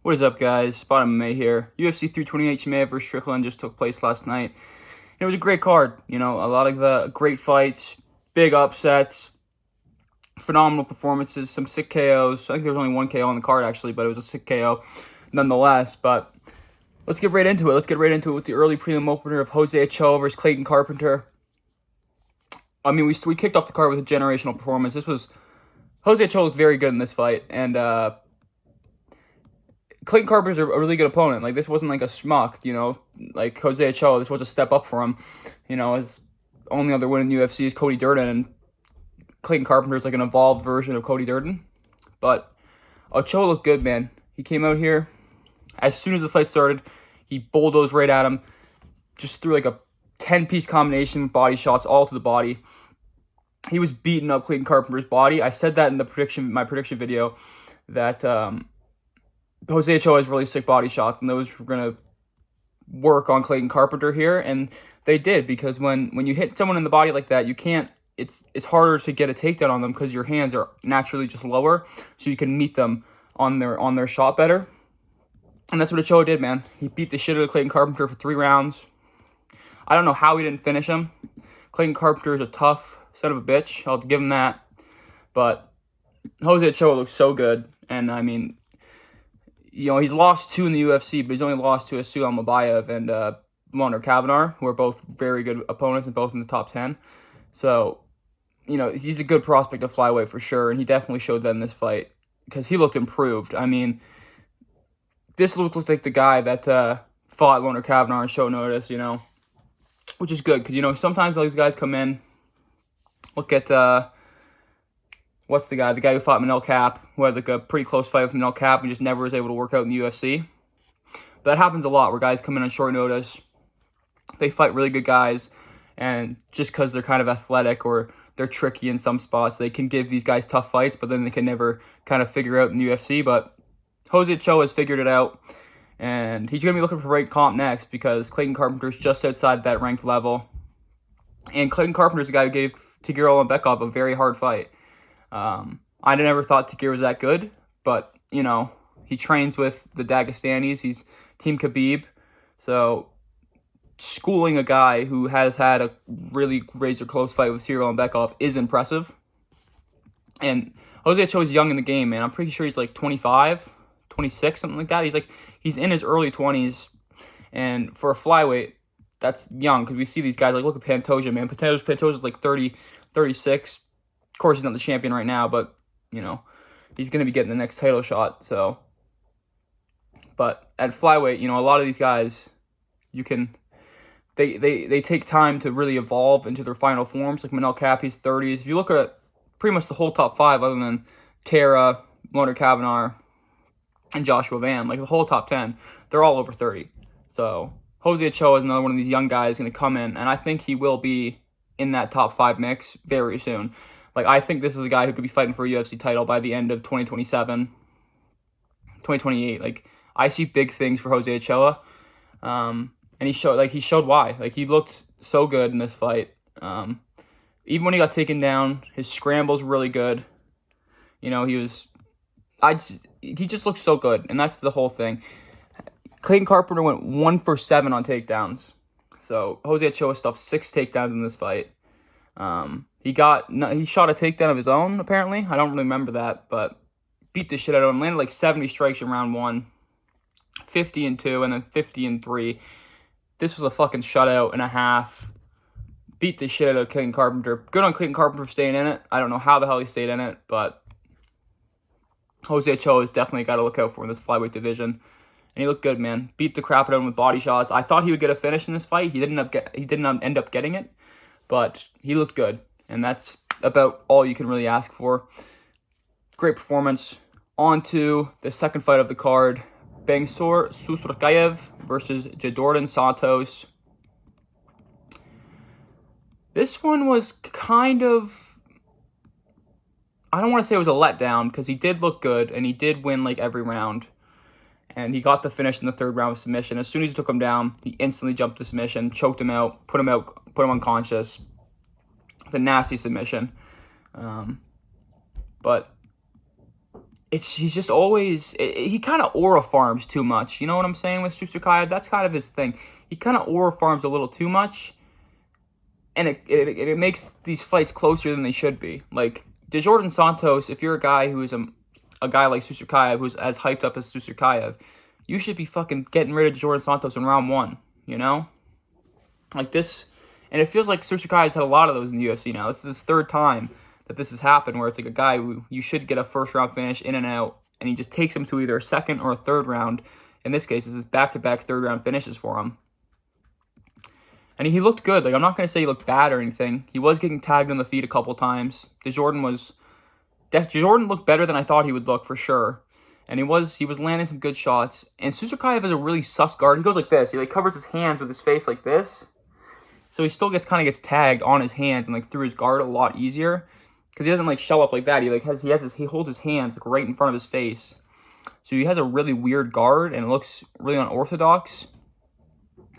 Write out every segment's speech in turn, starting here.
What is up, guys? Spot MMA here. UFC 328 Chimaev vs. Strickland just took place last night. It was a great card. You know, a lot of great fights, big upsets, phenomenal performances, some sick KOs. I think there was only one KO on the card, actually, but it was a sick KO nonetheless. But let's get right into it. Let's get right into it with the early prelim opener of Jose Ochoa versus Clayton Carpenter. I mean, we kicked off the card with a generational performance. Jose Ochoa looked very good in this fight, and Clayton Carpenter's a really good opponent. Like, this wasn't like a schmuck, you know, like Jose Ochoa. This was a step up for him. You know, his only other win in the UFC is Cody Durden, and Clayton Carpenter's like an evolved version of Cody Durden. But Ochoa looked good, man. He came out here, as soon as the fight started, he bulldozed right at him, just threw like a 10-piece combination, body shots all to the body. He was beating up Clayton Carpenter's body. I said that in my prediction video, that Jose Ochoa has really sick body shots, and those were going to work on Clayton Carpenter here, and they did, because when you hit someone in the body like that, you can't, it's harder to get a takedown on them because your hands are naturally just lower, so you can meet them on their shot better. And that's what Ochoa did, man. He beat the shit out of Clayton Carpenter for 3 rounds. I don't know how he didn't finish him. Clayton Carpenter is a tough son of a bitch. I'll give him that. But Jose Ochoa looks so good, and I mean, you know, he's lost 2 in the UFC, but he's only lost to Asuel Mabayev and Leonard Kavanaugh, who are both very good opponents and both in the top 10. So, you know, he's a good prospect to flyweight for sure, and he definitely showed that in this fight because he looked improved. I mean, this looked like the guy that fought Leonard Kavanaugh on short notice, you know, which is good because, you know, sometimes these guys come in, look at what's the guy who fought Manel Cap, who had like a pretty close fight with Manel Cap and just never was able to work out in the UFC. But that happens a lot where guys come in on short notice, they fight really good guys, and just because they're kind of athletic or they're tricky in some spots, they can give these guys tough fights, but then they can never kind of figure out in the UFC. But Jose Ochoa has figured it out, and he's going to be looking for right comp next because Clayton Carpenter's just outside that ranked level. And Clayton Carpenter's the guy who gave Tagir Ulanbekov a very hard fight. I never thought Tagir was that good, but, you know, he trains with the Dagestanis. He's Team Khabib. So, schooling a guy who has had a really razor-close fight with Tagir Ulanbekov is impressive. And Jose Ochoa is young in the game, man. I'm pretty sure he's like 25, 26, something like that. He's in his early 20s. And for a flyweight, that's young, because we see these guys, like, look at Pantoja, man. Pantoja's like 30, 36. Of course, he's not the champion right now, but, you know, he's going to be getting the next title shot, so. But at flyweight, you know, a lot of these guys, they take time to really evolve into their final forms. Like Manel Cap, he's 30s. If you look at pretty much the whole top 5, other than Tara, Leonard Kavanaugh, and Joshua Van, like the whole top 10, they're all over 30. So Jose Ochoa is another one of these young guys going to come in, and I think he will be in that top 5 mix very soon. Like, I think this is a guy who could be fighting for a UFC title by the end of 2027, 2028. Like, I see big things for Jose Ochoa. And he showed why. Like, he looked so good in this fight. Even when he got taken down, his scrambles were really good. You know, he just looked so good, and that's the whole thing. Clayton Carpenter went 1 for 7 on takedowns. So, Jose Ochoa stuffed 6 takedowns in this fight. He shot a takedown of his own, apparently. I don't really remember that, but beat the shit out of him. Landed like 70 strikes in round 1, 50 in 2, and then 50 in 3. This was a fucking shutout and a half. Beat the shit out of Clayton Carpenter. Good on Clayton Carpenter for staying in it. I don't know how the hell he stayed in it, but Jose Ochoa has definitely got to look out for in this flyweight division. And he looked good, man. Beat the crap out of him with body shots. I thought he would get a finish in this fight. He didn't end up getting it, but he looked good. And that's about all you can really ask for. Great performance. On to the second fight of the card. Bangsor Susrakayev versus Jadordan Santos. This one was kind of, I don't want to say it was a letdown, because he did look good, and he did win like every round. And he got the finish in the 3rd round with submission. As soon as he took him down, he instantly jumped to submission, choked him out, put him unconscious. It's a nasty submission. But he's just always, he kind of aura farms too much. You know what I'm saying with Susukaya? That's kind of his thing. He kind of aura farms a little too much, and it makes these fights closer than they should be. Like DeJordan Santos, if you're a guy who is a guy like Susukaya who's as hyped up as Susukaya, you should be fucking getting rid of DeJordan Santos in round 1. You know, like this, and it feels like Susukaya's had a lot of those in the UFC now. This is his 3rd time that this has happened, where it's like a guy who you should get a first round finish in and out, and he just takes him to either a 2nd or a 3rd round. In this case, this is back-to-back 3rd round finishes for him. And he looked good. Like, I'm not going to say he looked bad or anything. He was getting tagged on the feet a couple times. DeJordan looked better than I thought he would look, for sure. And he was landing some good shots. And Susukayev is a really sus guard. He goes like this. He like covers his hands with his face like this. So he still kind of gets tagged on his hands and like through his guard a lot easier. Because he doesn't like shell up like that. He holds his hands like right in front of his face. So he has a really weird guard and it looks really unorthodox.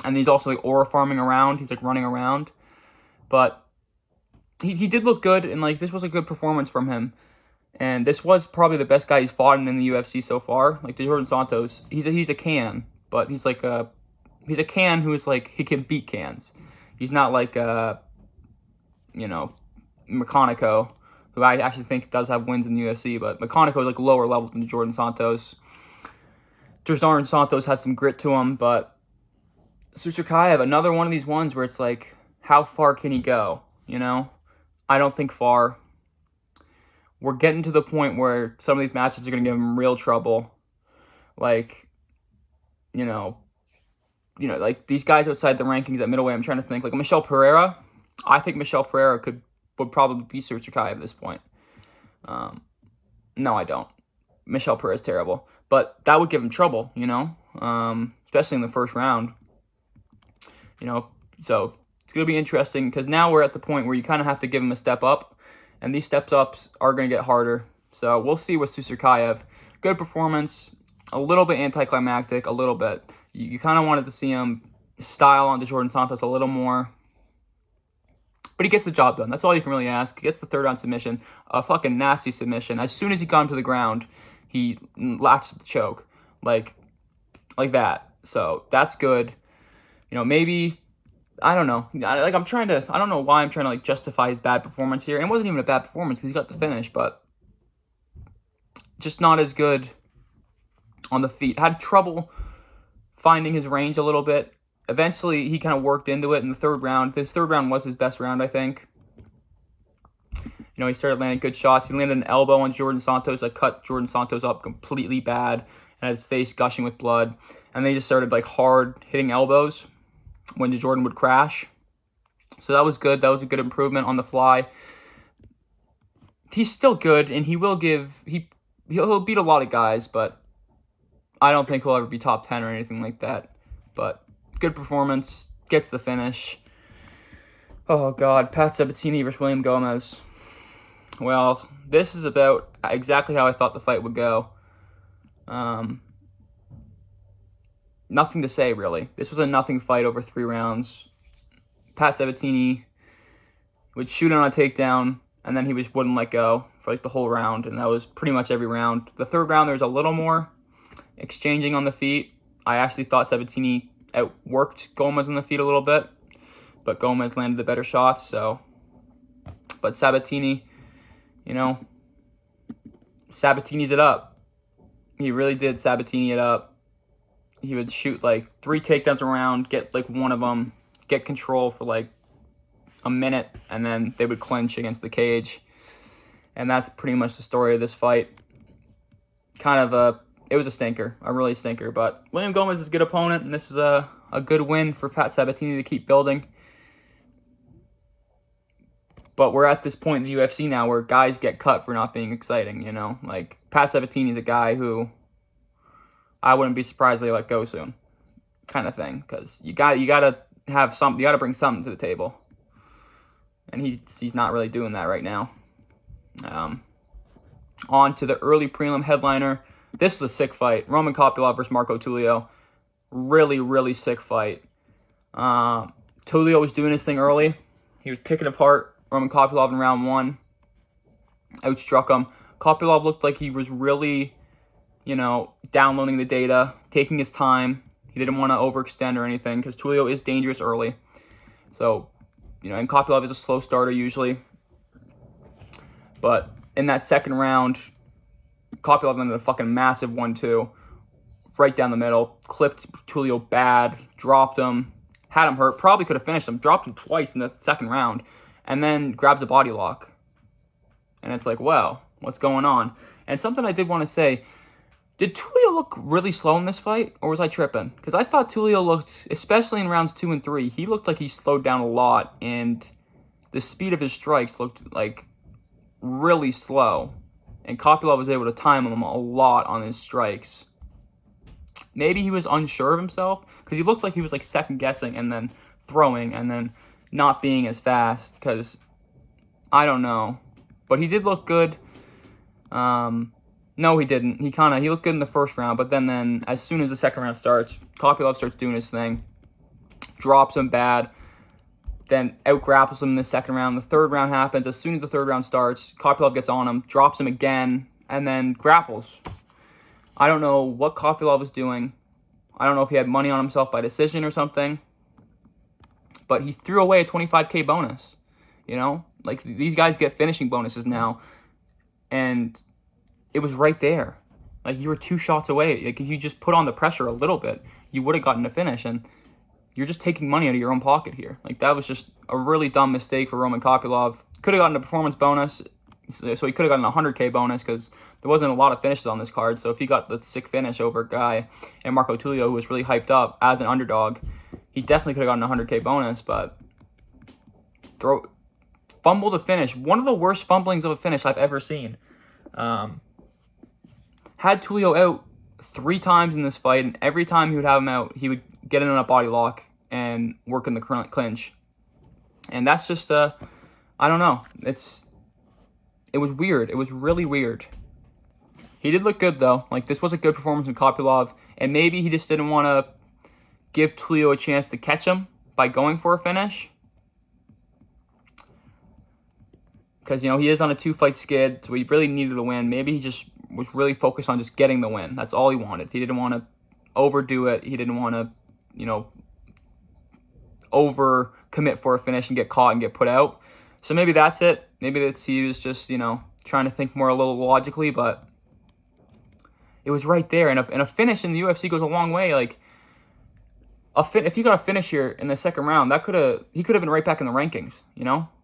And he's also like aura farming around. He's like running around. But he did look good, and like this was a good performance from him. And this was probably the best guy he's fought in the UFC so far. Like DeJordan Santos, he's a can, but he's a can who's like, he can beat cans. He's not like McConaughey, who I actually think does have wins in the UFC, but McConaughey is like lower level than DeJordan Santos. DeJordan Santos has some grit to him, but Susukayev, another one of these ones where it's like, how far can he go? You know, I don't think far. We're getting to the point where some of these matchups are going to give him real trouble. Like, like these guys outside the rankings at middleweight, I'm trying to think. Like Michel Pereira, I think Michel Pereira would probably be Susukayev at this point. No, I don't. Michel Pereira is terrible. But that would give him trouble, especially in the first round. So it's going to be interesting because now we're at the point where you kind of have to give him a step up. And these steps ups are going to get harder. So we'll see with Susukayev. Good performance. A little bit anticlimactic. A little bit. You kind of wanted to see him style on DeJordan Santos a little more. But he gets the job done. That's all you can really ask. He gets the 3rd round submission. A fucking nasty submission. As soon as he got him to the ground, he latched the choke. Like that. So that's good. Maybe... I don't know. I don't know why I'm trying to like justify his bad performance here. And it wasn't even a bad performance because he got the finish, but just not as good on the feet. Had trouble finding his range a little bit. Eventually, he kind of worked into it in the 3rd round. This 3rd round was his best round, I think. He started landing good shots. He landed an elbow on Jordan Santos that cut Jordan Santos up completely bad and had his face gushing with blood. And they just started like hard hitting elbows when DeJordan would crash. So that was good. That was a good improvement on the fly. He's still good, and he'll beat a lot of guys, but I don't think he'll ever be top 10 or anything like that. But good performance. Gets the finish. Oh, God. Pat Sabatini versus William Gomez. Well, this is about exactly how I thought the fight would go. Nothing to say, really. This was a nothing fight over 3 rounds. Pat Sabatini would shoot on a takedown, and then he just wouldn't let go for like the whole round, and that was pretty much every round. The 3rd round, there was a little more exchanging on the feet. I actually thought Sabatini outworked Gomez on the feet a little bit, but Gomez landed the better shots, so... But Sabatini, Sabatini's it up. He really did Sabatini it up. He would shoot like 3 takedowns around, get like one of them, get control for like a minute, and then they would clinch against the cage. And that's pretty much the story of this fight. It was a stinker, a really stinker. But William Gomez is a good opponent, and this is a good win for Pat Sabatini to keep building. But we're at this point in the UFC now where guys get cut for not being exciting, Like, Pat Sabatini is a guy who I wouldn't be surprised they let go soon, kind of thing. Because you gotta have something. You gotta bring something to the table, and he's not really doing that right now. On to the early prelim headliner. This is a sick fight. Roman Kopylov versus Marco Tulio. Really, really sick fight. Tulio was doing his thing early. He was picking apart Roman Kopylov in round 1. Outstruck him. Kopylov looked like he was really, downloading the data, taking his time. He didn't want to overextend or anything because Tulio is dangerous early. So, and Kopylov is a slow starter usually. But in that second round, Kopylov landed a fucking massive 1-2 right down the middle, clipped Tulio bad, dropped him, had him hurt, probably could have finished him, dropped him twice in the second round, and then grabs a body lock. And it's like, wow, what's going on? And something I did want to say, did Tulio look really slow in this fight, or was I tripping? Because I thought Tulio looked, especially in rounds 2 and 3, he looked like he slowed down a lot, and the speed of his strikes looked like really slow. And Kopylov was able to time him a lot on his strikes. Maybe he was unsure of himself, because he looked like he was like second guessing and then throwing and then not being as fast, because I don't know. But he did look good. No, he didn't. He looked good in the first round, but then as soon as the second round starts, Kopylov starts doing his thing, drops him bad, then out-grapples him in the second round. The third round happens. As soon as the third round starts, Kopylov gets on him, drops him again, and then grapples. I don't know what Kopylov was doing. I don't know if he had money on himself by decision or something, but he threw away a 25K bonus. Like, these guys get finishing bonuses now, and it was right there. Like, you were 2 shots away. Like, if you just put on the pressure a little bit, you would have gotten a finish, and you're just taking money out of your own pocket here. Like, that was just a really dumb mistake for Roman Kopylov. Could have gotten a performance bonus, so he could have gotten a 100K bonus, because there wasn't a lot of finishes on this card. So if he got the sick finish over a guy and Marco Tulio, who was really hyped up as an underdog, he definitely could have gotten a 100K bonus, but fumble to finish. One of the worst fumblings of a finish I've ever seen. Had Tulio out 3 times in this fight, and every time he would have him out, he would get in on a body lock and work in the clinch. And that's just, I don't know. It was weird. It was really weird. He did look good, though. Like, this was a good performance from Kopylov, and maybe he just didn't want to give Tulio a chance to catch him by going for a finish. Because, he is on a 2-fight skid, so he really needed a win. Maybe he just was really focused on just getting the win. That's all he wanted. He didn't want to overdo it. He didn't want to, over commit for a finish and get caught and get put out. So maybe that's it. Maybe he was just, trying to think more a little logically, but it was right there. And a finish in the UFC goes a long way. Like, if you got a finish here in the second round, he could have been right back in the rankings,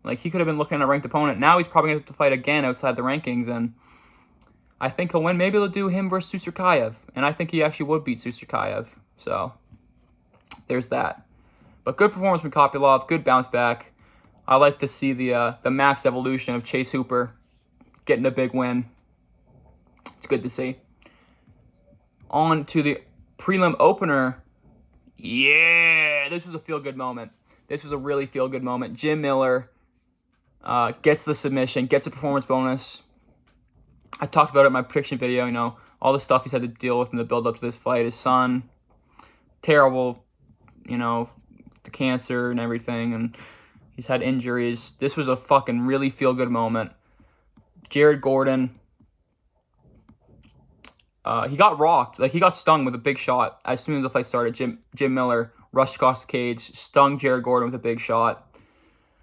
Like, he could have been looking at a ranked opponent. Now he's probably going to have to fight again outside the rankings, and I think he'll win. Maybe they'll do him versus Susurkayev, and I think he actually would beat Susurkayev. So there's that. But good performance from Kopylov, good bounce back. I like to see the max evolution of Chase Hooper getting a big win. It's good to see. On to the prelim opener. Yeah, this was a feel-good moment. This was a really feel-good moment. Jim Miller gets the submission, gets a performance bonus. I talked about it in my prediction video, all the stuff he's had to deal with in the build-up to this fight. His son, terrible, the cancer and everything, and he's had injuries. This was a fucking really feel-good moment. Jared Gordon, he got rocked. Like, he got stung with a big shot as soon as the fight started. Jim Miller rushed across the cage, stung Jared Gordon with a big shot.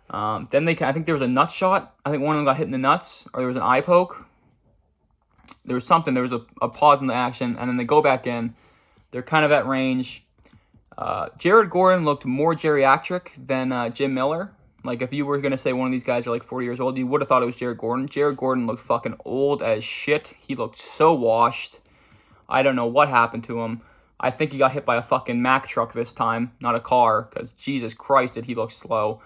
Then I think there was a nut shot. I think one of them got hit in the nuts, or there was an eye poke. There was something. There was a pause in the action, and then they go back in. They're kind of at range. Jared Gordon looked more geriatric than Jim Miller. Like, if you were going to say one of these guys are like 40 years old, you would have thought it was Jared Gordon. Jared Gordon looked fucking old as shit. He looked so washed. I don't know what happened to him. I think he got hit by a fucking Mack truck this time, not a car, because Jesus Christ did he look slow.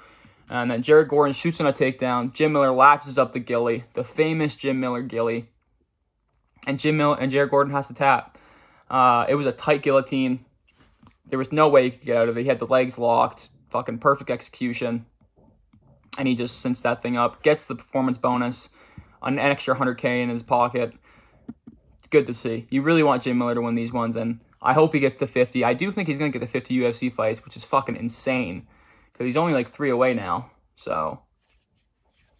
And then Jared Gordon shoots on a takedown. Jim Miller latches up the ghillie, the famous Jim Miller ghillie. And Jared Gordon has to tap. It was a tight guillotine. There was no way he could get out of it. He had the legs locked. Fucking perfect execution. And he just cinched that thing up. Gets the performance bonus. An extra 100K in his pocket. It's good to see. You really want Jim Miller to win these ones. And I hope he gets to 50. I do think he's going to get to 50 UFC fights, which is fucking insane. Because he's only like 3 away now. So,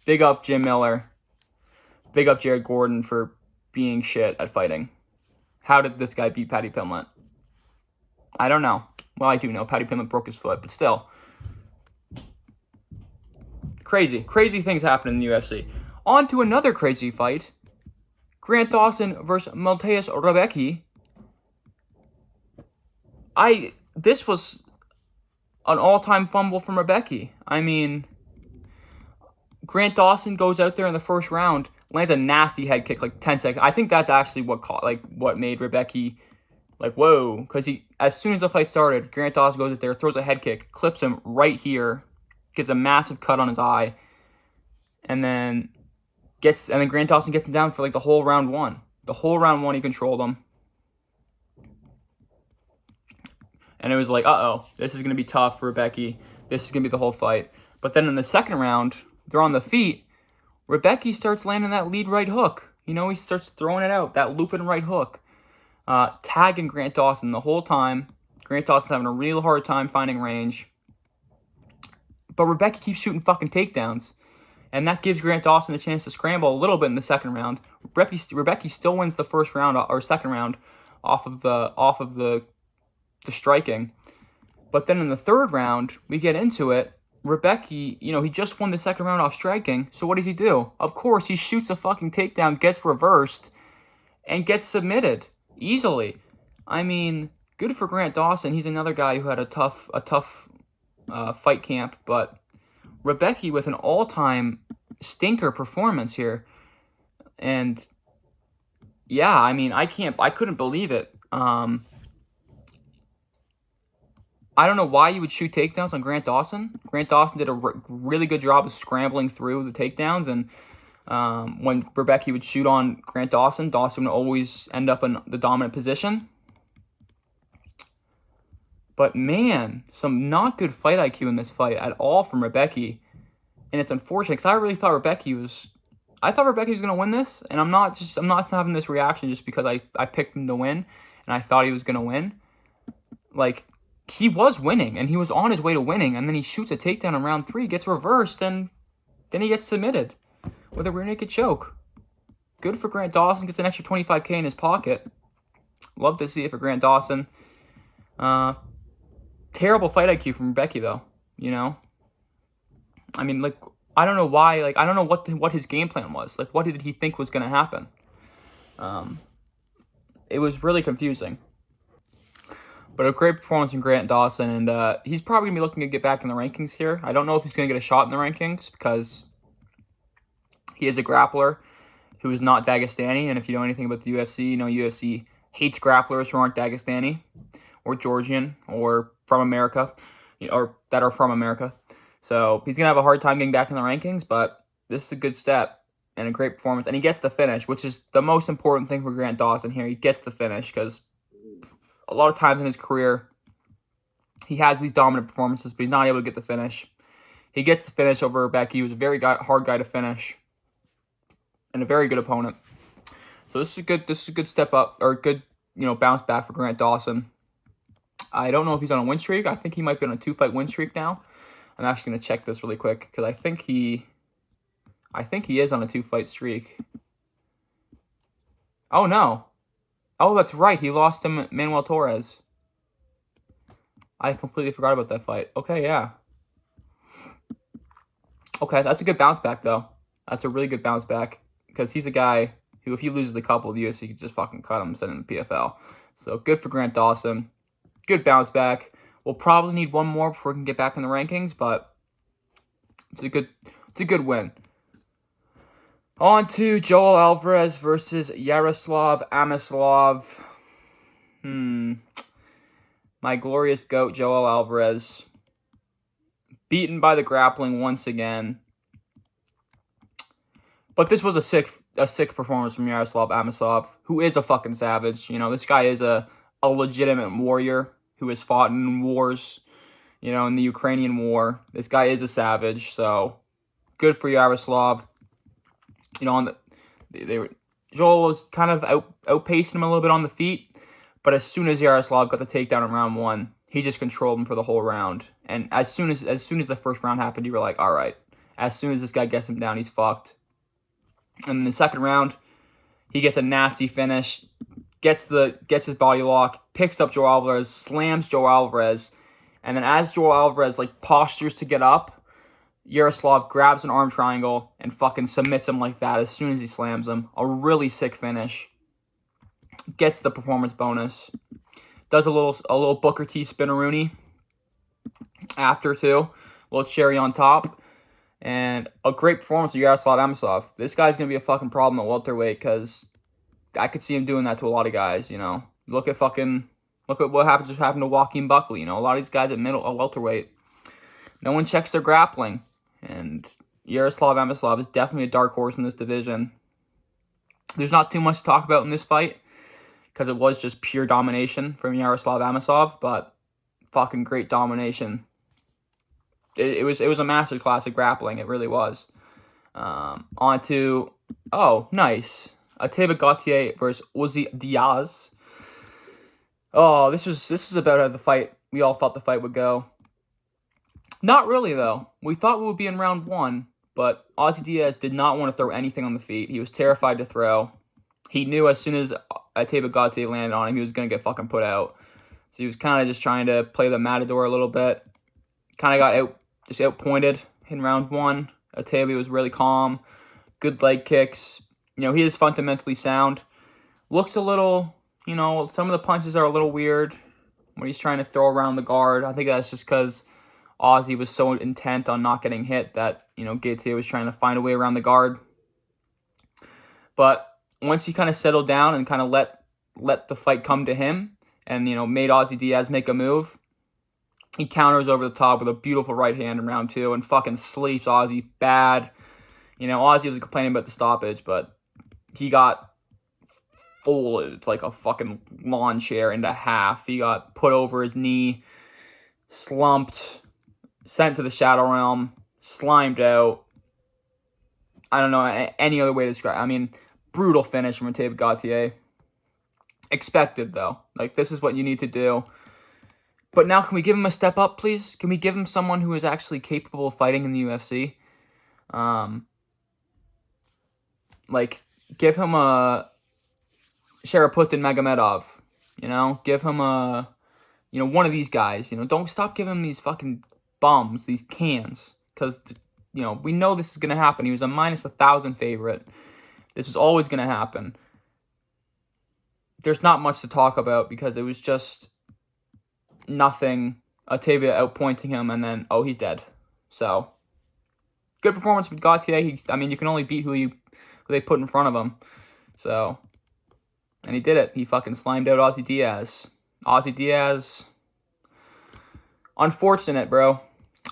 big up Jim Miller. big up Jared Gordon for being shit at fighting. How did this guy beat Paddy Pimblett? I don't know. Well, I do know. Paddy Pimblett broke his foot, but still. Crazy things happen in the UFC. On to another crazy fight. Grant Dawson versus Mateusz Rebecki. This was an all-time fumble from Rebecki. I mean, Grant Dawson goes out there in the first round, lands a nasty head kick, like 10 seconds. I think that's actually what made Rebecki, like, whoa. Because as soon as the fight started, Grant Dawson goes out there, throws a head kick, clips him right here, gets a massive cut on his eye, and then Grant Dawson gets him down for, like, the whole round one. The whole round one, he controlled him. And it was like, uh-oh, this is going to be tough for Rebecki. This is going to be the whole fight. But then in the second round, they're on the feet. Rebecki starts landing that lead right hook. You know, he starts throwing it out, that looping right hook. Tagging Grant Dawson the whole time. Grant Dawson's having a real hard time finding range. But Rebecki keeps shooting fucking takedowns. And that gives Grant Dawson a chance to scramble a little bit in the second round. Rebecki still wins the first round or second round off of the striking. But then in the third round, we get into it. Rebecki, he just won the second round off striking. So what does he do? Of course, he shoots a fucking takedown, gets reversed, and gets submitted easily. I mean, good for Grant Dawson. He's another guy who had a tough fight camp. But Rebecki with an all-time stinker performance here. And yeah, I mean, I couldn't believe it. I don't know why you would shoot takedowns on Grant Dawson. Grant Dawson did a really good job of scrambling through the takedowns, and when Rebecki would shoot on Grant Dawson, Dawson would always end up in the dominant position. But man, some not good fight IQ in this fight at all from Rebecki, and it's unfortunate because I really thought Rebecki was going to win this, and I'm not having this reaction just because I picked him to win, and I thought he was going to win. Like, he was winning, and he was on his way to winning, and then he shoots a takedown in round 3, gets reversed, and then he gets submitted with a rear naked choke. Good for Grant Dawson, gets an extra $25K in his pocket. Love to see it for Grant Dawson. Terrible fight IQ from Rebecki, though, I mean, like, I don't know why, like, I don't know what his game plan was. Like, what did he think was going to happen? It was really confusing. But a great performance from Grant Dawson, and he's probably going to be looking to get back in the rankings here. I don't know if he's going to get a shot in the rankings because he is a grappler who is not Dagestani, and if you know anything about the UFC, you know UFC hates grapplers who aren't Dagestani or Georgian or from America, or that are from America. So he's going to have a hard time getting back in the rankings, but this is a good step and a great performance. And he gets the finish, which is the most important thing for Grant Dawson here. He gets the finish because a lot of times in his career, he has these dominant performances, but he's not able to get the finish. He gets the finish over Rebecki. He was a very hard guy to finish, and a very good opponent. So this is a good step up, or a good bounce back for Grant Dawson. I don't know if he's on a win streak. I think he might be on a 2-fight win streak now. I'm actually gonna check this really quick because I think he is on a 2-fight streak. Oh no. Oh, that's right. He lost to Manuel Torres. I completely forgot about that fight. Okay, yeah. Okay, that's a good bounce back, though. That's a really good bounce back because he's a guy who, if he loses a couple, the UFC could just fucking cut him and send him to PFL. So good for Grant Dawson. Good bounce back. We'll probably need one more before we can get back in the rankings, but it's a good win. On to Joel Alvarez versus Yaroslav Amosov. My glorious GOAT, Joel Alvarez. Beaten by the grappling once again. But this was a sick performance from Yaroslav Amosov, who is a fucking savage. This guy is a legitimate warrior who has fought in wars, in the Ukrainian war. This guy is a savage, so good for Yaroslav. Joel was kind of outpacing him a little bit on the feet, but as soon as Yaroslav got the takedown in round 1, he just controlled him for the whole round. And as soon as the first round happened, you were like, all right, as soon as this guy gets him down, he's fucked. And in the second round, he gets a nasty finish, gets his body lock, picks up Joe Alvarez, slams Joe Alvarez, and then as Joe Alvarez like postures to get up, Yaroslav grabs an arm triangle and fucking submits him like that as soon as he slams him. A really sick finish. Gets the performance bonus. Does a little Booker T spinneroonie after too. A little cherry on top. And a great performance of Yaroslav Amosov. This guy's going to be a fucking problem at welterweight because I could see him doing that to a lot of guys, you know. Look at what just happened to Joaquin Buckley, you know. A lot of these guys at welterweight, no one checks their grappling. And Yaroslav Amosov is definitely a dark horse in this division. There's not too much to talk about in this fight because it was just pure domination from Yaroslav Amosov, but fucking great domination. It was a masterclass of grappling. It really was. On to, nice. Ateba Gautier versus Uzi Diaz. Oh, this is about how we all thought the fight would go. Not really, though. We thought we would be in round 1, but Ozzy Diaz did not want to throw anything on the feet. He was terrified to throw. He knew as soon as Ateba Gautier landed on him, he was going to get fucking put out. So he was kind of just trying to play the matador a little bit. Kind of got outpointed in round 1. Ateba was really calm. Good leg kicks. You know, he is fundamentally sound. Looks a little, you know, some of the punches are a little weird when he's trying to throw around the guard. I think that's just because Ozzy was so intent on not getting hit that, you know, Gautier was trying to find a way around the guard. But once he kind of settled down and kind of let the fight come to him and, you know, made Ozzy Diaz make a move, he counters over the top with a beautiful right hand in round 2 and fucking sleeps Ozzy bad. You know, Ozzy was complaining about the stoppage, but he got folded like a fucking lawn chair into half. He got put over his knee, slumped, sent to the Shadow Realm, slimed out. I don't know any other way to describe it. I mean, brutal finish from Ateba Gautier. Expected, though. Like, this is what you need to do. But now, can we give him a step up, please? Can we give him someone who is actually capable of fighting in the UFC? Like, give him a Sharaputin Magomedov. You know? Give him a, you know, one of these guys. You know, don't stop giving him these fucking bums, these cans. Because, you know, we know this is going to happen. He was a minus 1,000 favorite. This is always going to happen. There's not much to talk about because it was just nothing. Ateba outpointing him and then, he's dead. So, good performance with Gautier. You can only beat who they put in front of him. So, and he did it. He fucking slimed out Ozzy Diaz. Ozzy Diaz, unfortunate, bro.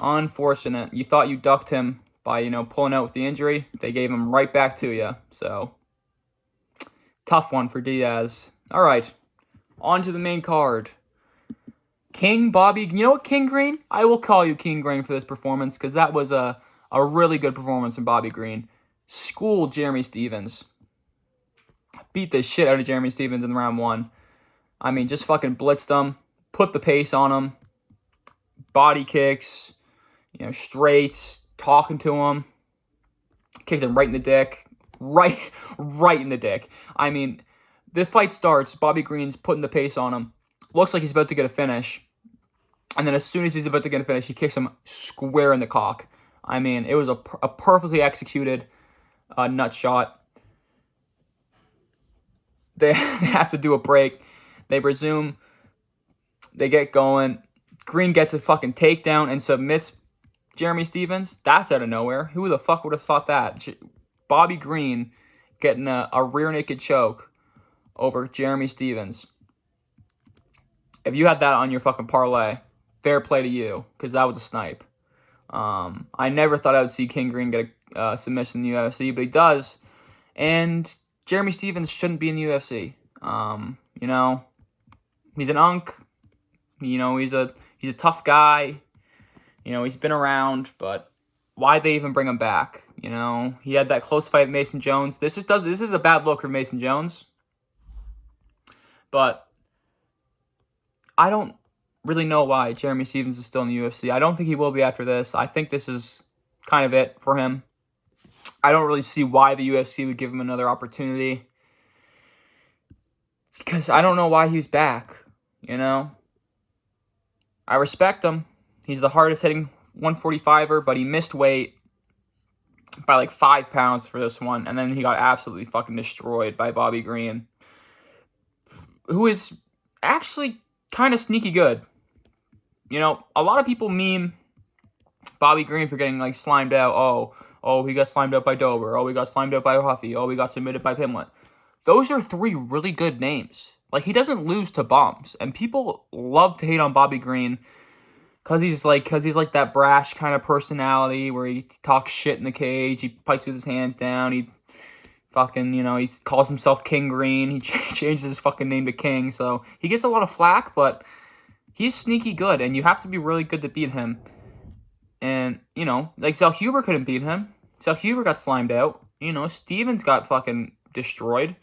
Unfortunate. You thought you ducked him by, you know, pulling out with the injury. They gave him right back to you. So, tough one for Diaz. All right, on to the main card. King Bobby, you know what, King Green? I will call you King Green for this performance because that was a really good performance from Bobby Green. Schooled Jeremy Stephens. Beat the shit out of Jeremy Stephens in round 1. I mean, just fucking blitzed him, put the pace on him, body kicks, you know, straights, talking to him, kicked him right in the dick, right in the dick. I mean, the fight starts, Bobby Green's putting the pace on him. Looks like he's about to get a finish. And then as soon as he's about to get a finish, he kicks him square in the cock. I mean, it was a perfectly executed nut shot. They have to do a break. They resume. They get going. Green gets a fucking takedown and submits Jeremy Stephens. That's out of nowhere. Who the fuck would have thought that? Bobby Green getting a rear naked choke over Jeremy Stephens. If you had that on your fucking parlay, fair play to you, because that was a snipe. I never thought I would see King Green get a submission in the UFC, but he does. And Jeremy Stephens shouldn't be in the UFC. You know, he's an unk. You know, he's a tough guy. You know, he's been around, but why'd they even bring him back? You know, he had that close fight with Mason Jones. This is a bad look for Mason Jones. But I don't really know why Jeremy Stephens is still in the UFC. I don't think he will be after this. I think this is kind of it for him. I don't really see why the UFC would give him another opportunity. Because I don't know why he's back, you know? I respect him. He's the hardest hitting 145er, but he missed weight by like 5 pounds for this one. And then he got absolutely fucking destroyed by Bobby Green, who is actually kind of sneaky good. You know, a lot of people meme Bobby Green for getting like slimed out. Oh, he got slimed out by Dober. Oh, he got slimed out by Huffy. Oh, he got submitted by Pimlet. Those are 3 really good names. Like, he doesn't lose to bums. And people love to hate on Bobby Green because he's like that brash kind of personality where he talks shit in the cage. He fights with his hands down. He fucking, you know, he calls himself King Green. He changes his fucking name to King. So he gets a lot of flack, but he's sneaky good. And you have to be really good to beat him. And, you know, like Zell Huber couldn't beat him. Zell Huber got slimed out. You know, Stevens got fucking destroyed.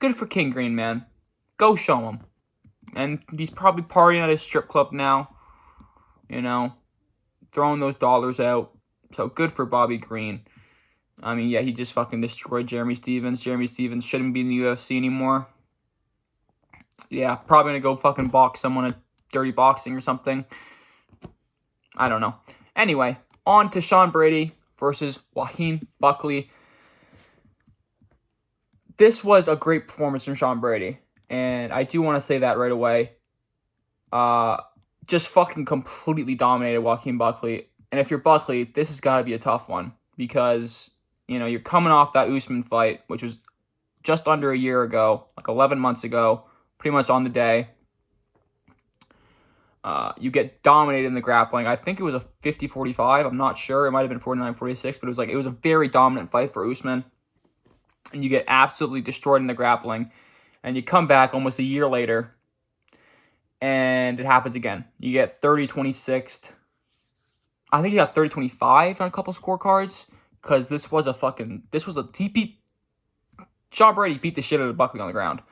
Good for King Green, man. Go show him. And he's probably partying at his strip club now. You know, throwing those dollars out. So good for Bobby Green. I mean, yeah, he just fucking destroyed Jeremy Stevens. Jeremy Stevens shouldn't be in the UFC anymore. Yeah, probably gonna go fucking box someone at Dirty Boxing or something. I don't know. Anyway, on to Sean Brady versus Joaquin Buckley. This was a great performance from Sean Brady, and I do want to say that right away. Just fucking completely dominated Joaquin Buckley. And if you're Buckley, this has got to be a tough one because, you know, you're coming off that Usman fight, which was just under a year ago, like 11 months ago, pretty much on the day. You get dominated in the grappling. I think it was a 50-45. I'm not sure. It might have been 49-46, but it was a very dominant fight for Usman. And you get absolutely destroyed in the grappling. And you come back almost a year later, and it happens again. You get 30-26. I think you got 30-25 on a couple scorecards, because Sean Brady beat the shit out of Buckley on the ground.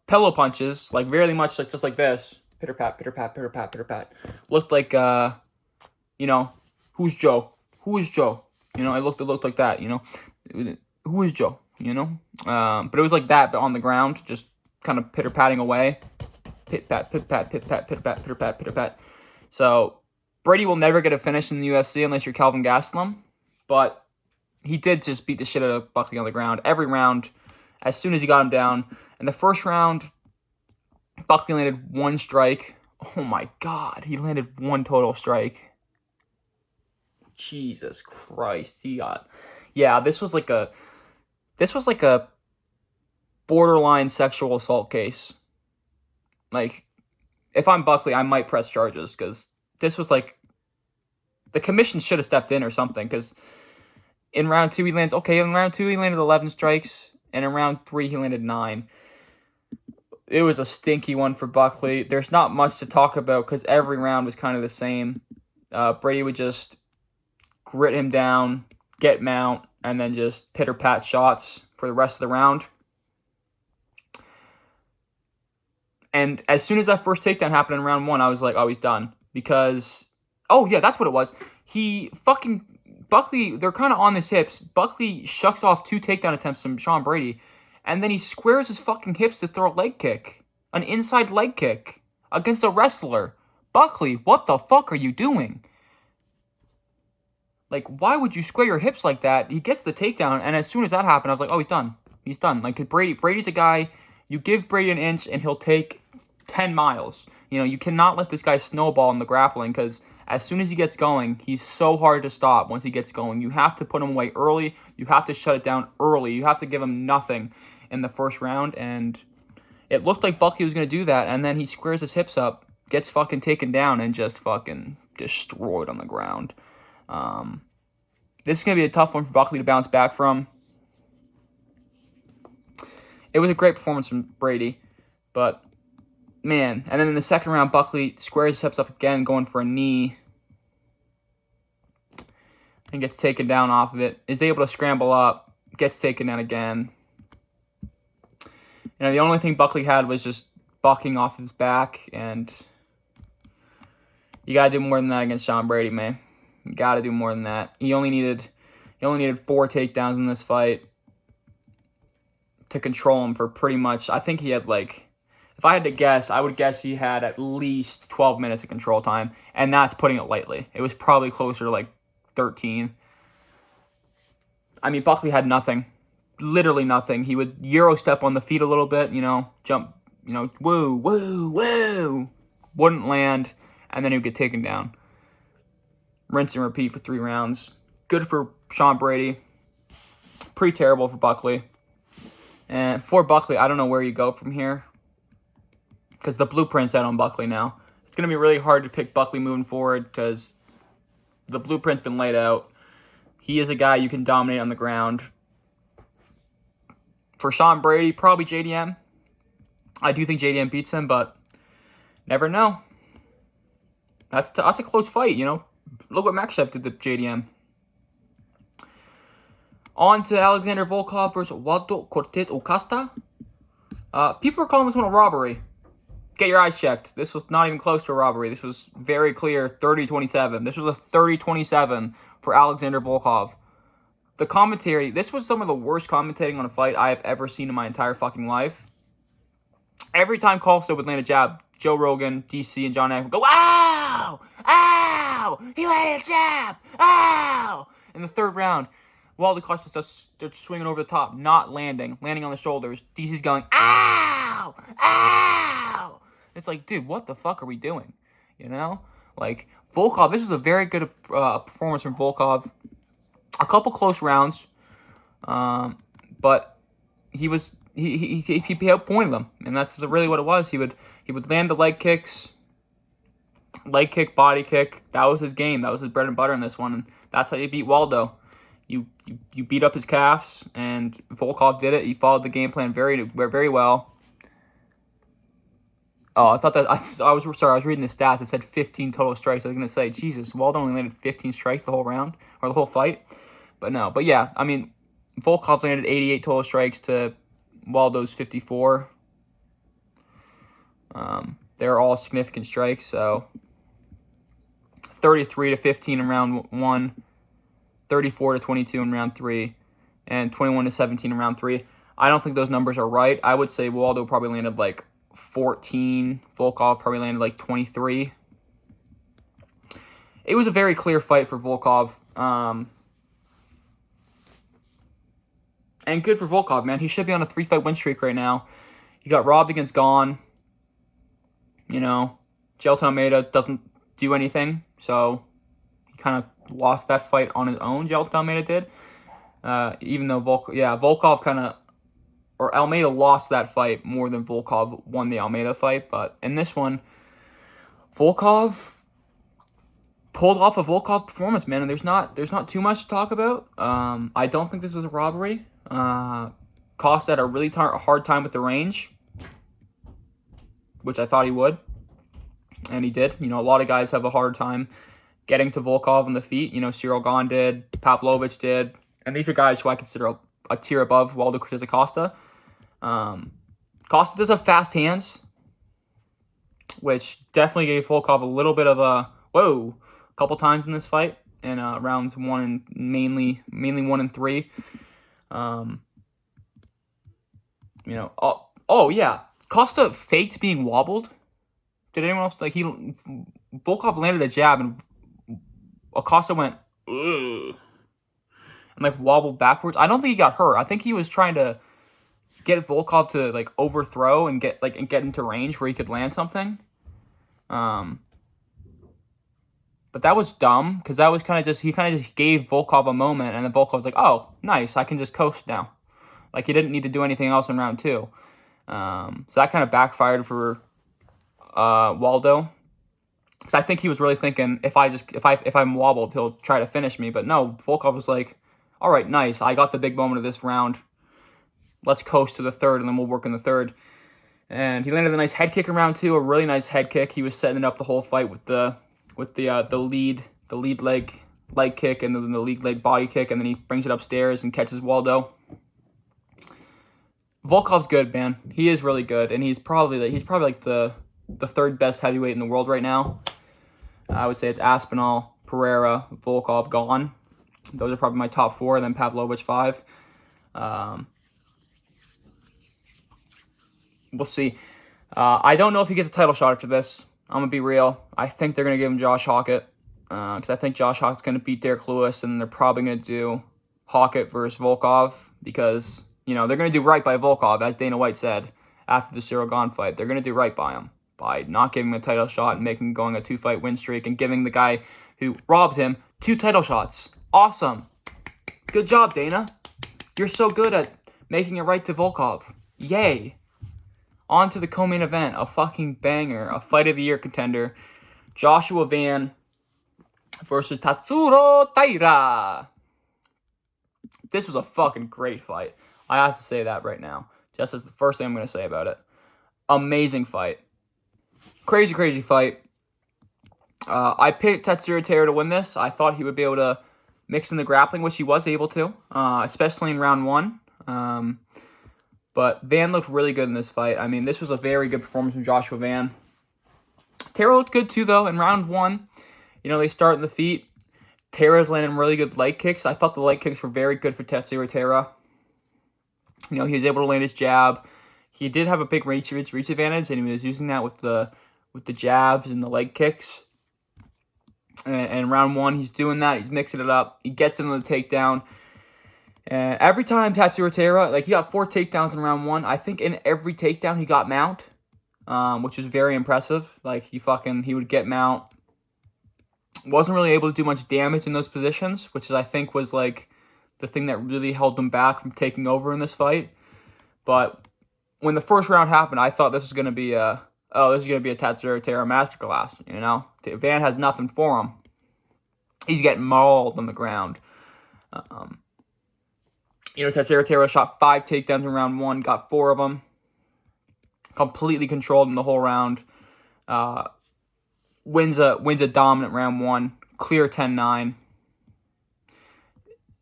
Pillow punches, like very much like just like this. Pitter pat, pitter pat, pitter pat, pitter pat. Looked like, you know, who's Joe? Who is Joe? You know, it looked like that, you know. Who is Joe? You know? But it was like that, but on the ground, just kind of pitter-patting away. Pit-pat, pit-pat, pit-pat, pit-pat, pitter-pat, pitter-pat. So, Brady will never get a finish in the UFC unless you're Kelvin Gastelum. But he did just beat the shit out of Buckley on the ground. Every round, as soon as he got him down. In the first round, Buckley landed 1 strike. Oh my God, he landed 1 total strike. Jesus Christ, this was like a borderline sexual assault case. Like, if I'm Buckley, I might press charges, because this was like, the commission should have stepped in or something, because in round 2 he landed 11 strikes, and in round 3 he landed 9. It was a stinky one for Buckley. There's not much to talk about, because every round was kind of the same. Brady would just grit him down, get mount, and then just pitter-pat shots for the rest of the round. And as soon as that first takedown happened in round 1, I was like, oh, he's done. Because, oh yeah, that's what it was. Buckley, they're kind of on his hips. Buckley shucks off 2 takedown attempts from Sean Brady, and then he squares his fucking hips to throw a leg kick. An inside leg kick against a wrestler. Buckley, what the fuck are you doing? Like, why would you square your hips like that? He gets the takedown, and as soon as that happened, I was like, oh, he's done. He's done. Like, Brady's a guy, you give Brady an inch, and he'll take 10 miles. You know, you cannot let this guy snowball in the grappling, because as soon as he gets going, he's so hard to stop once he gets going. You have to put him away early. You have to shut it down early. You have to give him nothing in the first round, and it looked like Buckley was going to do that, and then he squares his hips up, gets fucking taken down, and just fucking destroyed on the ground. This is going to be a tough one for Buckley to bounce back from. It was a great performance from Brady, but, man. And then in the second round, Buckley squares his hips up again, going for a knee, and gets taken down off of it. Is able to scramble up, gets taken down again. You know, the only thing Buckley had was just bucking off his back, and you got to do more than that against Sean Brady, man. You got to do more than that. He only needed He only needed 4 takedowns in this fight to control him for pretty much, I think he had like, if I had to guess, I would guess he had at least 12 minutes of control time, and that's putting it lightly. It was probably closer to like 13. I mean, Buckley had nothing. Literally nothing. He would Euro step on the feet a little bit, jump, woo, woo, woo. Wouldn't land, and then he would get taken down. Rinse and repeat for 3 rounds. Good for Sean Brady. Pretty terrible for Buckley. And for Buckley, I don't know where you go from here, because the blueprint's out on Buckley now. It's going to be really hard to pick Buckley moving forward because the blueprint's been laid out. He is a guy you can dominate on the ground. For Sean Brady, probably JDM. I do think JDM beats him, but never know. That's a close fight, Look what Makhachev did to JDM. On to Alexander Volkov versus Waldo Cortez Ocasta. People are calling this one a robbery. Get your eyes checked. This was not even close to a robbery. This was very clear, 30-27. This was a 30-27 for Alexander Volkov. The commentary, this was some of the worst commentating on a fight I have ever seen in my entire fucking life. Every time Costa would land a jab, Joe Rogan, DC, and John Ack would go, ow! Ow! He landed a jab! Ow! In the 3rd round, Waldo Costa starts swinging over the top, not landing on the shoulders. DC's going, ow! Ow! It's like, dude, what the fuck are we doing? Like, Volkov, this was a very good performance from Volkov. A couple close rounds, but he outpointed them, and that's really what it was. He would land the leg kicks, leg kick, body kick. That was his game. That was his bread and butter in this one, and that's how you beat Waldo. You beat up his calves, and Volkov did it. He followed the game plan very well. Oh, I thought that I was reading the stats. It said 15 total strikes. I was gonna say, Jesus, Waldo only landed 15 strikes the whole round or the whole fight, but no. But yeah, I mean, Volkov landed 88 total strikes to Waldo's 54. They're all significant strikes. So 33-15 in round 1, 34-22 in round 3, and 21-17 in round 3. I don't think those numbers are right. I would say Waldo probably landed like 14. Volkov probably landed like 23. It was a very clear fight for Volkov. And good for Volkov, man. He should be on a 3-fight win streak right now. He got robbed against Gon. Jailton Almeida doesn't do anything, so he kind of lost that fight on his own. Jailton Almeida did. Even though Volkov kind of, or Almeida lost that fight more than Volkov won the Almeida fight. But in this one, Volkov pulled off a Volkov performance, man, and there's not too much to talk about. I don't think this was a robbery. Costa had a really hard time with the range, which I thought he would, and he did. A lot of guys have a hard time getting to Volkov on the feet. Cyril Gane did, Pavlovich did, and these are guys who I consider a tier above Waldo Cortez Acosta. Costa does have fast hands, which definitely gave Volkov a little bit of a couple times in this fight in rounds 1 and mainly 1 and 3. Yeah, Costa faked being wobbled. Did anyone else Volkov landed a jab and Acosta went ugh, and wobbled backwards. I don't think he got hurt. I think he was trying to get Volkov to overthrow and get into range where he could land something. But that was dumb because that was he just gave Volkov a moment, and then Volkov was like, "Oh, nice, I can just coast now." He didn't need to do anything else in round 2. So that kind of backfired for Waldo, because I think he was really thinking if I'm wobbled, he'll try to finish me. But no, Volkov was like, "All right, nice, I got the big moment of this round. Let's coast to the 3rd, and then we'll work in the 3rd." And he landed a nice head kick in round 2, a really nice head kick. He was setting it up the whole fight with the lead leg kick and then the lead leg body kick, and then he brings it upstairs and catches Waldo. Volkov's good, man. He is really good, and he's probably the 3rd best heavyweight in the world right now. I would say it's Aspinall, Pereira, Volkov, Gane. Those are probably my top 4, and then Pavlovich 5. We'll see. I don't know if he gets a title shot after this. I'm going to be real. I think they're going to give him Josh Hawkett. Because I think Josh Hawkett's going to beat Derek Lewis, and they're probably going to do Hawkett versus Volkov. Because, they're going to do right by Volkov, as Dana White said after the Cyril Gane fight. They're going to do right by him by not giving him a title shot and making him going a 2-fight win streak and giving the guy who robbed him 2 title shots. Awesome. Good job, Dana. You're so good at making it right to Volkov. Yay. On to the co-main event, a fucking banger, a fight of the year contender. Joshua Van versus Tatsuro Taira. This was a fucking great fight. I have to say that right now. Just as the first thing I'm going to say about it. Amazing fight. Crazy, crazy fight. I picked Tatsuro Taira to win this. I thought he would be able to mix in the grappling, which he was able to, especially in round 1. But Van looked really good in this fight. I mean, this was a very good performance from Joshua Van. Taira looked good too, though, in round 1. They start in the feet. Taira's landing really good leg kicks. I thought the leg kicks were very good for Tatsuro Taira. He was able to land his jab. He did have a big reach advantage, and he was using that with the jabs and the leg kicks. And round 1, he's doing that. He's mixing it up. He gets into the takedown. And every time Tatsuro Taira, he got 4 takedowns in round 1. I think in every takedown he got mount, which was very impressive. He would get mount. Wasn't really able to do much damage in those positions, which I think was the thing that really held him back from taking over in this fight. But when the first round happened, I thought this was going to be a Tatsuro Taira masterclass. Van has nothing for him. He's getting mauled on the ground. Tatsuro Taira shot 5 takedowns in round 1, got 4 of them. Completely controlled him the whole round. Wins a dominant round 1, clear 10-9.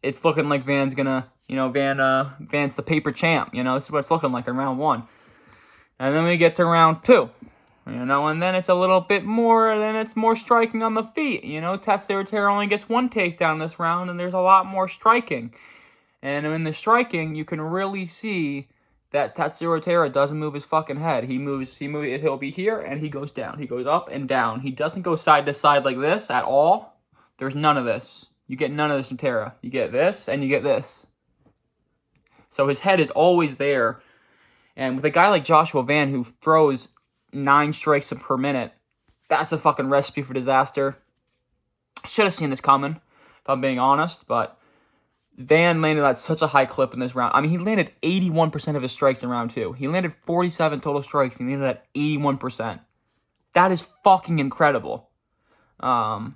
It's looking like Van's gonna, Van's the paper champ. This is what it's looking like in round 1. And then we get to round 2, and then it's a little bit more, then it's more striking on the feet. Tatsuro Taira only gets 1 takedown this round, and there's a lot more striking. And in the striking, you can really see that Tatsuro Taira doesn't move his fucking head. He'll be here, and he goes down. He goes up and down. He doesn't go side to side like this at all. There's none of this. You get none of this from Taira. You get this, and you get this. So his head is always there. And with a guy like Joshua Van, who throws 9 strikes per minute, that's a fucking recipe for disaster. Should have seen this coming, if I'm being honest, but Van landed at such a high clip in this round. I mean, he landed 81% of his strikes in round 2. He landed 47 total strikes, and he landed at 81%. That is fucking incredible. But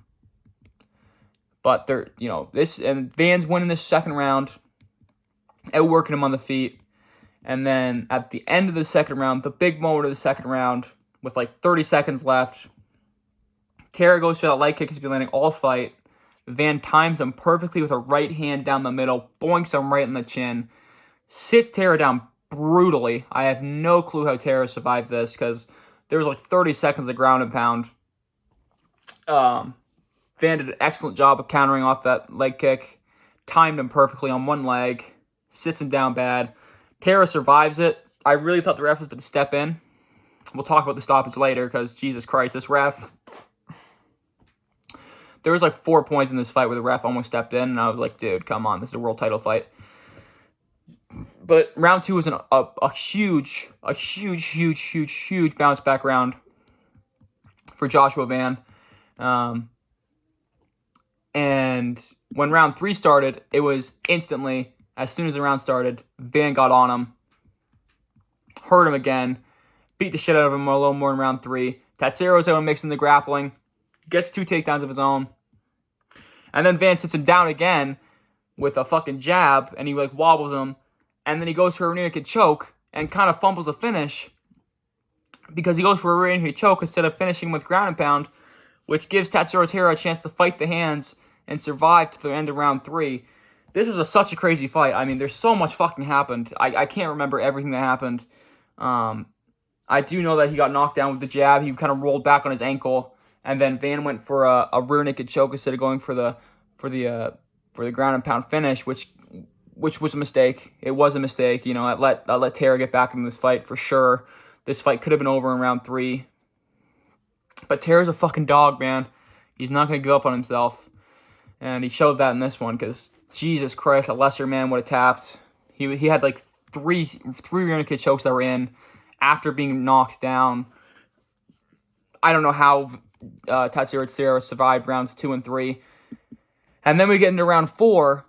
Van's winning this second round, outworking him on the feet. And then at the end of the second round, the big moment of the second round, with 30 seconds left, Taira goes for that leg kick he's been landing all fight. Van times him perfectly with a right hand down the middle, boinks him right in the chin, sits Taira down brutally. I have no clue how Taira survived this, because there was 30 seconds of ground and pound. Van did an excellent job of countering off that leg kick, timed him perfectly on one leg, sits him down bad. Taira survives it. I really thought the ref was about to step in. We'll talk about the stoppage later, because Jesus Christ, this ref... There was 4 points in this fight where the ref almost stepped in, and I was like, dude, come on, this is a world title fight. But round 2 was a huge bounce back round for Joshua Van. And when round 3 started, it was instantly, as soon as the round started, Van got on him, hurt him again, beat the shit out of him a little more in round 3. Tatsuro was able to mix in the grappling, gets 2 takedowns of his own. And then Van sits him down again with a fucking jab, and he wobbles him. And then he goes for a rear naked choke and kind of fumbles a finish, because he goes for a rear naked choke instead of finishing with ground and pound, which gives Tatsuro Taira a chance to fight the hands and survive to the end of round 3. This was such a crazy fight. I mean, there's so much fucking happened. I can't remember everything that happened. I do know that he got knocked down with the jab. He kind of rolled back on his ankle. And then Van went for a rear naked choke instead of going for the for the ground and pound finish, which was a mistake. It was a mistake. You know, I let TARA get back into this fight for sure. This fight could have been over in round 3. But TARA's a fucking dog, man. He's not going to give up on himself. And he showed that in this one because, Jesus Christ, a lesser man would have tapped. He had like three rear naked chokes that were in after being knocked down. I don't know how Tatsuro Taira survived rounds 2 and 3. And then we get into round 4.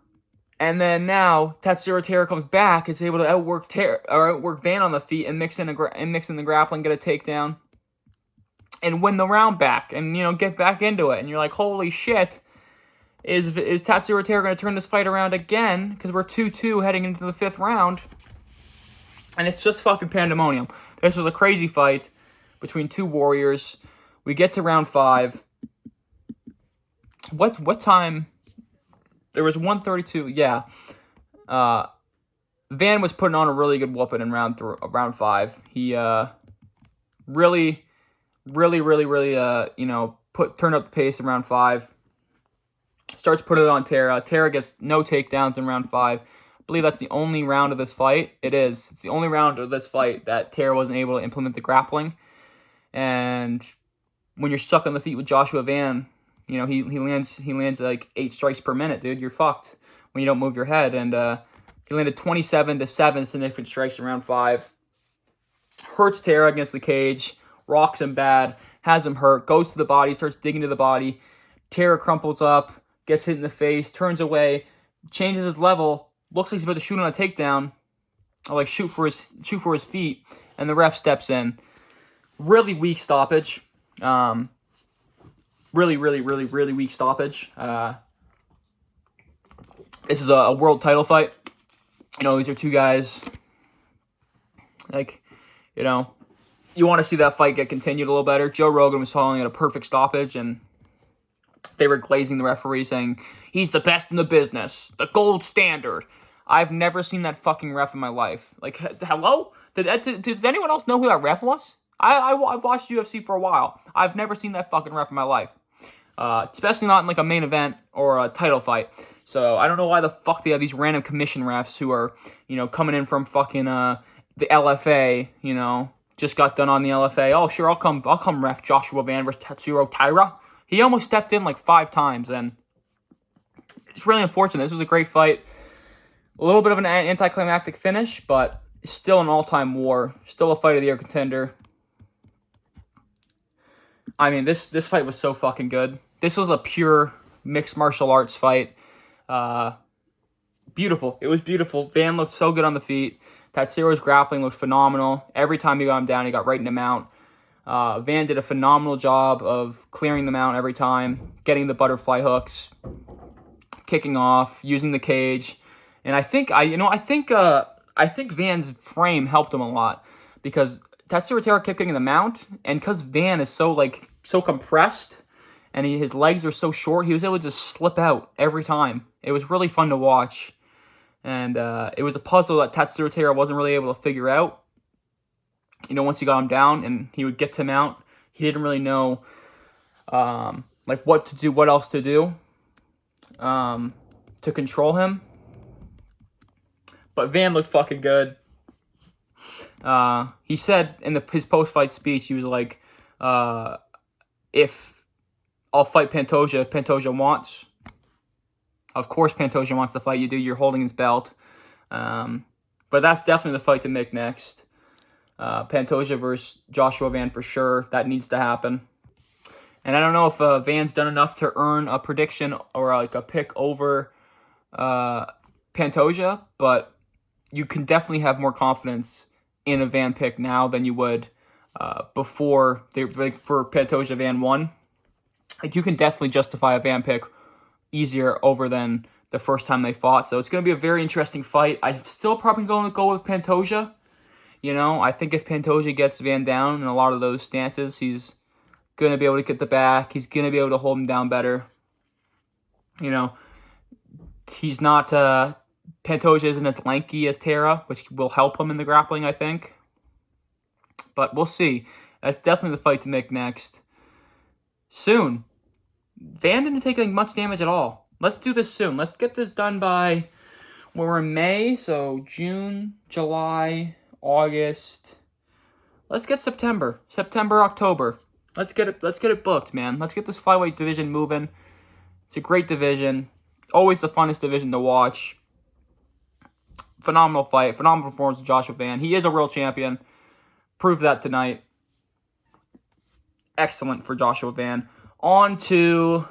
And then now Tatsuro Taira comes back, is able to outwork Van on the feet and mix in the grappling, get a takedown, and win the round back, and you know, get back into it. And you're like, holy shit, is Tatsuro Taira going to turn this fight around again? Because we're 2-2 heading into the 5th round, and it's just fucking pandemonium. This was a crazy fight between two warriors. We get to round 5. What time? There was 132. Yeah. Van was putting on a really good whooping in round 5. He really you know, turned up the pace in round 5. Starts putting it on TARA. TARA gets no takedowns in round 5. I believe that's the only round of this fight. It is. It's the only round of this fight that TARA wasn't able to implement the grappling. And when you're stuck on the feet with Joshua Van, you know, he lands like 8 strikes per minute, dude. You're fucked when you don't move your head. And he landed 27-7 significant strikes in round 5. Hurts TARA against the cage. Rocks him bad. Has him hurt. Goes to the body. Starts digging to the body. TARA crumples up. Gets hit in the face. Turns away. Changes his level. Looks like he's about to shoot on a takedown. Or like shoot for his feet. And the ref steps in. Really weak stoppage. Really weak stoppage. This is a world title fight. You know, these are two guys, like, you know, you want to see that fight get continued a little better. Joe Rogan was calling it a perfect stoppage, and they were glazing the referee, saying, he's the best in the business, the gold standard. I've never seen that fucking ref in my life. Like, hello? Did anyone else know who that ref was? I've watched UFC for a while. I've never seen that fucking ref in my life. Especially not in like a main event or a title fight. So I don't know why the fuck they have these random commission refs who are, you know, coming in from fucking the LFA, you know, just got done on the LFA. Oh sure, I'll come ref Joshua Van versus Tatsuro Taira. He almost stepped in like 5 times, and it's really unfortunate. This was a great fight. A little bit of an anticlimactic finish, but still an all-time war. Still a fight of the year contender. I mean, this fight was so fucking good. This was a pure mixed martial arts fight. Beautiful. It was beautiful. Van looked so good on the feet. Tatsuro's grappling looked phenomenal. Every time he got him down, he got right in the mount. Van did a phenomenal job of clearing the mount every time, getting the butterfly hooks, kicking off, using the cage. And I think Van's frame helped him a lot, because Tatsuro Taira kept getting the mount, and because Van is so compressed, and his legs are so short, he was able to just slip out every time. It was really fun to watch, and it was a puzzle that Tatsuro Taira wasn't really able to figure out. You know, once he got him down and he would get to mount, he didn't really know like what to do, what else to do to control him. But Van looked fucking good. He said in his post-fight speech, he was like, if I'll fight Pantoja if Pantoja wants. Of course Pantoja wants to fight you, dude. You're holding his belt. But that's definitely the fight to make next. Pantoja versus Joshua Van for sure. That needs to happen. And I don't know if Van's done enough to earn a prediction or like a pick over Pantoja, but you can definitely have more confidence in a Van pick now than you would before for Pantoja Van 1. Like, you can definitely justify a Van pick easier over than the first time they fought. So it's going to be a very interesting fight. I'm still probably going to go with Pantoja. You know, I think if Pantoja gets Van down in a lot of those stances, he's going to be able to get the back. He's going to be able to hold him down better. You know, he's not... Pantoja isn't as lanky as TARA, which will help him in the grappling, I think. But we'll see. That's definitely the fight to make next. Soon. Van didn't take like much damage at all. Let's do this soon. Let's get this done by, we're in May, so June, July, August. Let's get September, October. Let's get it booked, man. Let's get this flyweight division moving. It's a great division. Always the funnest division to watch. Phenomenal fight, phenomenal performance of Joshua Van. He is a world champion. Proved that tonight. Excellent for Joshua Van. On to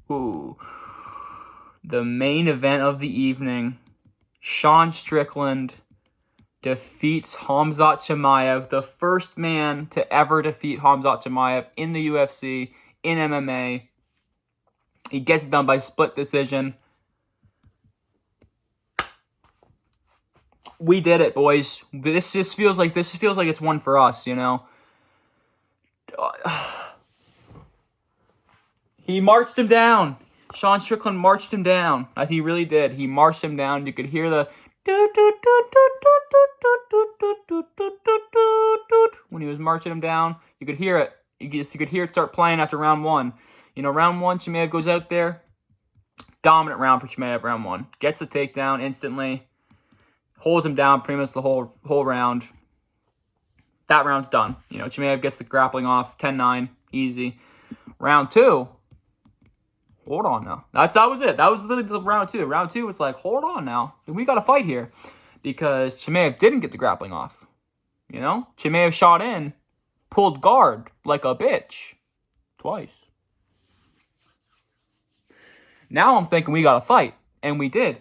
the main event of the evening. Sean Strickland defeats Khamzat Chimaev, the first man to ever defeat Khamzat Chimaev in the UFC, in MMA. He gets it done by split decision. We did it, boys. This feels like it's one for us, you know. He marched him down. Sean Strickland marched him down. He really did. He marched him down. You could hear the when he was marching him down. You could hear it. You could hear it start playing after round one. You know, round one, Chimaev goes out there. Dominant round for Chimaev, round one. Gets the takedown instantly. Holds him down pretty much the whole round. That round's done. You know, Chimaev gets the grappling off. 10-9. Easy. Round two. Hold on now. That was it. That was literally the round two. Round two was like, hold on now. We got to fight here. Because Chimaev didn't get the grappling off. You know? Chimaev shot in. Pulled guard like a bitch. Twice. Now I'm thinking we got to fight. And we did.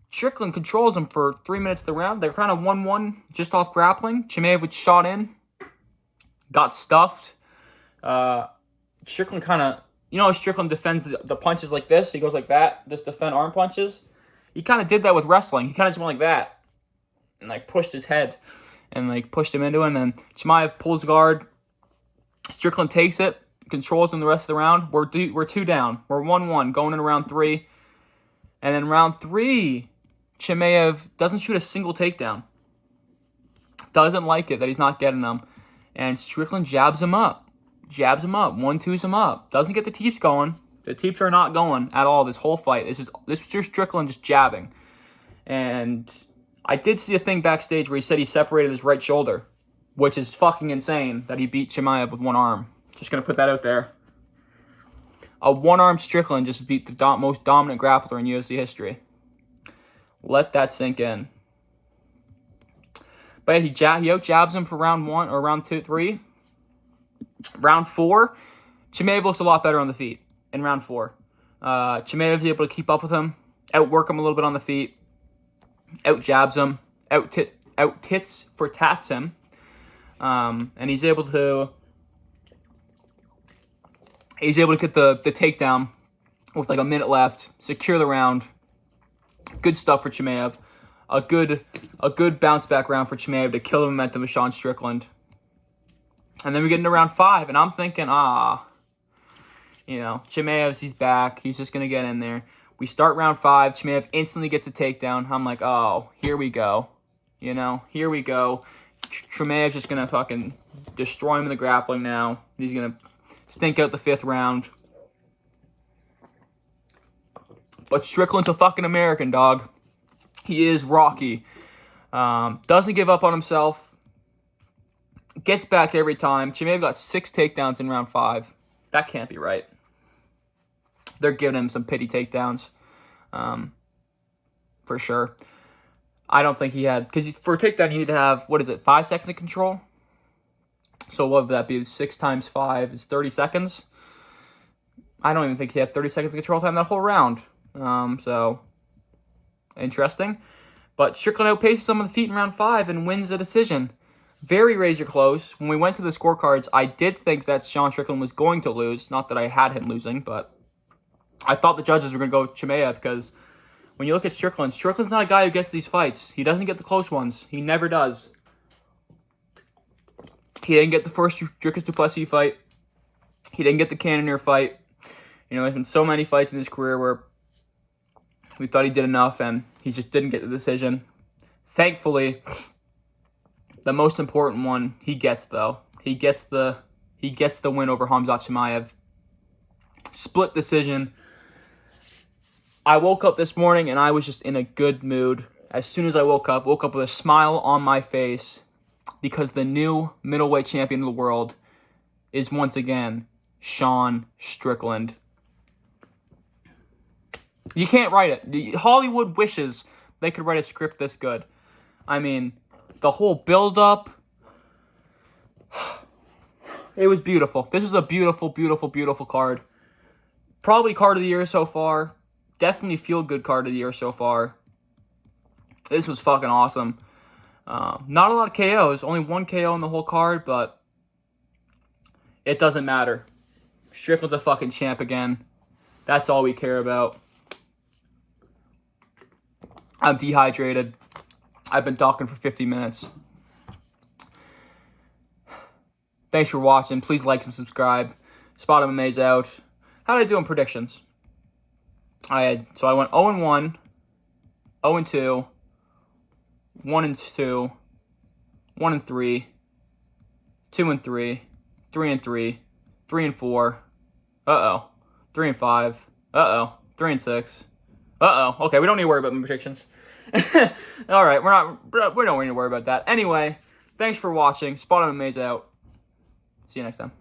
Strickland controls him for 3 minutes of the round. They're kind of 1-1 just off grappling. Chimaev was shot in. Got stuffed. Strickland kind of... You know how Strickland defends the punches like this? He goes like that. Just defend arm punches. He kind of did that with wrestling. He kind of just went like that. And like pushed his head. And like pushed him into him. And Chimaev pulls guard. Strickland takes it. Controls him the rest of the round. We're two down. We're 1-1 going into round three. And then round three, Chimaev doesn't shoot a single takedown. Doesn't like it that he's not getting them. And Strickland jabs him up. 1-2s him up. Doesn't get the teeps going. The teeps are not going at all this whole fight. This was just Strickland just jabbing. And I did see a thing backstage where he said he separated his right shoulder, which is fucking insane that he beat Chimaev with one arm. Just going to put that out there. A one-armed Strickland just beat the most dominant grappler in UFC history. Let that sink in. But he out-jabs him for round one or round two, three. Round four, Chimaev looks a lot better on the feet in round four. Chimaev's able to keep up with him, outwork him a little bit on the feet, out-jabs him, out-tits for tats him. And he's able to get the takedown with like a minute left, secure the round. Good stuff for Chimaev. A good bounce back round for Chimaev to kill the momentum of Sean Strickland. And then we get into round five, and I'm thinking, Chimaev's, he's back. He's just going to get in there. We start round five. Chimaev instantly gets a takedown. I'm like, oh, here we go. Here we go. Chimaev's just going to fucking destroy him in the grappling now. He's going to stink out the fifth round. But Strickland's a fucking American, dog. He is Rocky. Doesn't give up on himself. Gets back every time. Chimaev got 6 takedowns in round 5. That can't be right. They're giving him some pity takedowns. For sure. I don't think he had... Because for a takedown, you need to have, 5 seconds of control? So what would that be? 6 times 5 is 30 seconds? I don't even think he had 30 seconds of control time that whole round. So, interesting. But Strickland outpaces him on the feet in round 5 and wins the decision. Very razor close. When we went to the scorecards, I did think that Sean Strickland was going to lose. Not that I had him losing, but I thought the judges were going to go Chimaev because when you look at Strickland, Strickland's not a guy who gets these fights. He doesn't get the close ones. He never does. He didn't get the first Dricus du Plessis fight. He didn't get the Cannonier fight. There's been so many fights in his career where we thought he did enough and he just didn't get the decision. Thankfully, the most important one he gets though. He gets the win over Khamzat Chimaev. split decision. I woke up this morning and I was just in a good mood. As soon as I woke up with a smile on my face because the new middleweight champion of the world is once again Sean Strickland. You can't write it. Hollywood wishes they could write a script this good. I mean, the whole build-up, it was beautiful. This was a beautiful, beautiful, beautiful card. Probably card of the year so far. Definitely feel-good card of the year so far. This was fucking awesome. Not a lot of KOs. Only one KO in the whole card, but it doesn't matter. Strickland's a fucking champ again. That's all we care about. I'm dehydrated. I've been talking for 50 minutes. Thanks for watching. Please like and subscribe. Spot MMA's out. How did I do in predictions? I went 0-1, 0-2, 1-2, 1-3, 2-3, 3-3, 3-4. 3-5. 3-6. Okay, we don't need to worry about my predictions. All right, we don't need to worry about that. Anyway, thanks for watching. Spot MMA's out. See you next time.